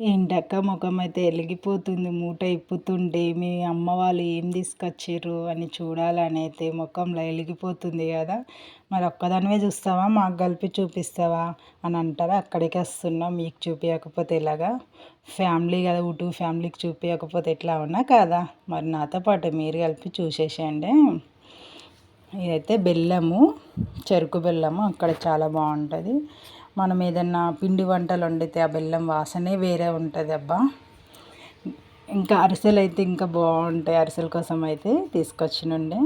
ఏంటక్క ముఖం అయితే వెలిగిపోతుంది మూట ఇప్పుతుంటే మీ అమ్మ వాళ్ళు ఏం తీసుకొచ్చిర్రు అని చూడాలని అయితే ముఖంలో వెలిగిపోతుంది కదా. మరి ఒక్కదానివే చూస్తావా మాకు కలిపి చూపిస్తావా అని అంటారా. అక్కడికి వస్తున్నా మీకు చూపించకపోతే ఎలాగా. ఫ్యామిలీ కదా, ఫ్యామిలీకి చూపించకపోతే ఎట్లా ఉన్నా కదా. మరి నాతో పాటు మీరు కలిపి చూసేసేయండి. ఇదైతే బెల్లము, చెరుకు బెల్లము. అక్కడ చాలా బాగుంటుంది. మనం ఏదన్నా పిండి వంటలు వండితే ఆ బెల్లం వాసనే వేరే ఉంటుంది అబ్బా. ఇంకా అరిసెలు అయితే ఇంకా బాగుంటాయి. అరిసెల కోసం అయితే తీసుకొచ్చినుండే.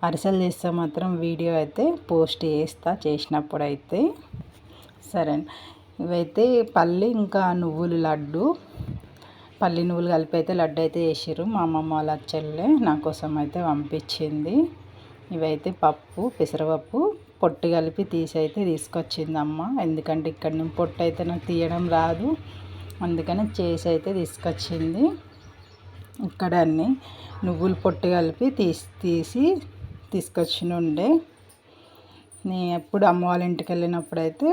అరిసెలు చేస్తే మాత్రం వీడియో అయితే పోస్ట్ చేస్తా చేసినప్పుడు అయితే. సరే, ఇవైతే పల్లి ఇంకా నువ్వులు లడ్డు, పల్లి నువ్వులు కలిపి అయితే లడ్డు అయితే చేసిర్రు. మా అమ్మమ్మ వాళ్ళ చెల్లె నా కోసం అయితే పంపించింది. ఇవైతే పప్పు, పెసరపప్పు పొట్టు కలిపి అయితే తీసుకొచ్చింది అమ్మ. ఎందుకంటే ఇక్కడ నుంచి పొట్టు అయితే నాకు తీయడం రాదు, అందుకని చేసి అయితే తీసుకొచ్చింది. ఇక్కడ అన్ని నువ్వులు పొట్టు కలిపి తీసుకొచ్చిన ఉండే. నేను ఎప్పుడు అమ్మ వాళ్ళ ఇంటికి వెళ్ళినప్పుడు అయితే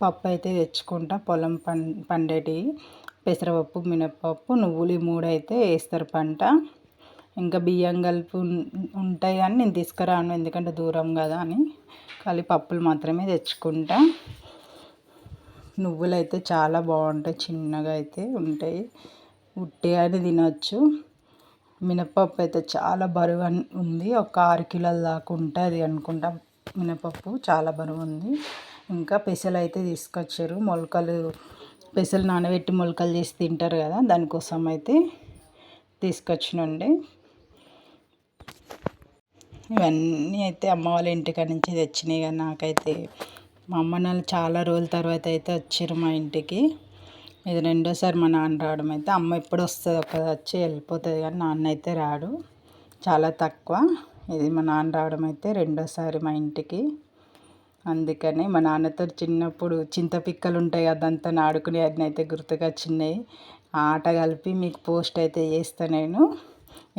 పప్పు అయితే తెచ్చుకుంటా. పొలం పండేటి పెసరపప్పు, మినపప్పు, నువ్వులు ఈ మూడు అయితే వేస్తారు పంట. ఇంకా బియ్యం కలిపి ఉంటాయి కానీ నేను తీసుకురాను, ఎందుకంటే దూరం కదా అని. ఖాళీ పప్పులు మాత్రమే తెచ్చుకుంటా. నువ్వులు అయితే చాలా బాగుంటాయి, చిన్నగా అయితే ఉంటాయి, ఉట్టిగానే తినవచ్చు. మినపప్పు అయితే చాలా బరువు ఉంది, ఒక 6 కిలోల దాకా ఉంటుంది అనుకుంటా. మినపప్పు చాలా బరువు ఉంది. ఇంకా పెసలు అయితే తీసుకొచ్చారు. మొలకలు, పెసలు నానబెట్టి మొలకలు చేసి తింటారు కదా, దానికోసం అయితే తీసుకొచ్చినండి. ఇవన్నీ అయితే అమ్మ వాళ్ళ ఇంటికాడ నుంచి తెచ్చినాయి. కానీ నాకైతే మా అమ్మ నాన్న చాలా రోజుల తర్వాత అయితే వచ్చారు మా ఇంటికి. ఇది రెండోసారి మా నాన్న రావడం. అయితే అమ్మ ఎప్పుడు వస్తుంది, ఒక వచ్చి వెళ్ళిపోతుంది, కానీ నాన్న అయితే రాడు, చాలా తక్కువ. ఇది మా నాన్న రావడం అయితే రెండోసారి మా ఇంటికి. అందుకని మా నాన్నతో చిన్నప్పుడు చింతపిక్కలు ఉంటాయి అదంతా ఆడుకునే అన్నీ అయితే గుర్తుగా వచ్చినాయి. ఆ ఆట కలిపి మీకు పోస్ట్ అయితే చేస్తాను నేను.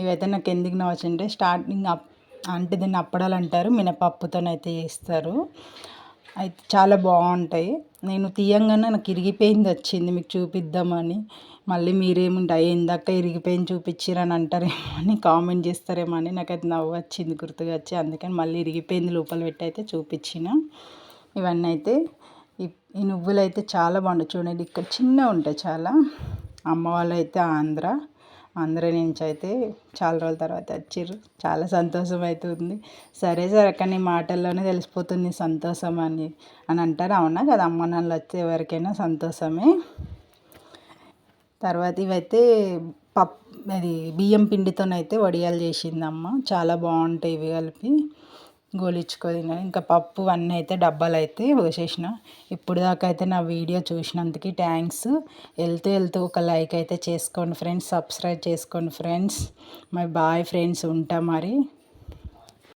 ఇవైతే నాకు ఎందుకు నచ్చింటే స్టార్టింగ్ అంటే దీన్ని అప్పడాలు అంటారు, మినపప్పుతోనైతే చేస్తారు. అయితే చాలా బాగుంటాయి. నేను తీయంగానే నాకు ఇరిగిపోయింది వచ్చింది మీకు చూపిద్దామని. మళ్ళీ మీరేముంటాయి ఇందాక ఇరిగిపోయింది చూపించిరని అంటారేమో అని, కామెంట్ చేస్తారేమో అని నాకైతే నవ్వు వచ్చింది గుర్తుగా వచ్చి. అందుకని మళ్ళీ ఇరిగిపోయింది లోపల పెట్టి అయితే చూపించిన. ఇవన్నీ అయితే ఈ నువ్వులు అయితే చాలా బాగుంటాయి. చూడండి ఇక్కడ చిన్న ఉంటాయి చాలా. అమ్మ వాళ్ళు అయితే ఆంధ్ర నుంచి అయితే చాలా రోజుల తర్వాత వచ్చిర్రు. చాలా సంతోషం అవుతుంది. సరే అక్క నీ మాటల్లోనే తెలిసిపోతుంది సంతోషం అని అంటారు. అవునా కదా, అమ్మ నాన్నలు వస్తే ఎవరికైనా సంతోషమే. తర్వాత ఇవైతే అది బియ్యం పిండితోనైతే వడియాలు చేసిందమ్మ. చాలా బాగుంటాయి ఇవి కలిపి గోలించుకొని. ఇంకా పప్పు అన్నీ అయితే డబ్బాలు అయితే పోసేసిన. ఇప్పుడు దాకా అయితే నా వీడియో చూసినందుకు థ్యాంక్స్. వెళ్తూ ఒక లైక్ అయితే చేసుకోండి ఫ్రెండ్స్, సబ్స్క్రైబ్ చేసుకోండి ఫ్రెండ్స్. మరి బాయ్ ఫ్రెండ్స్, ఉంటా మరి.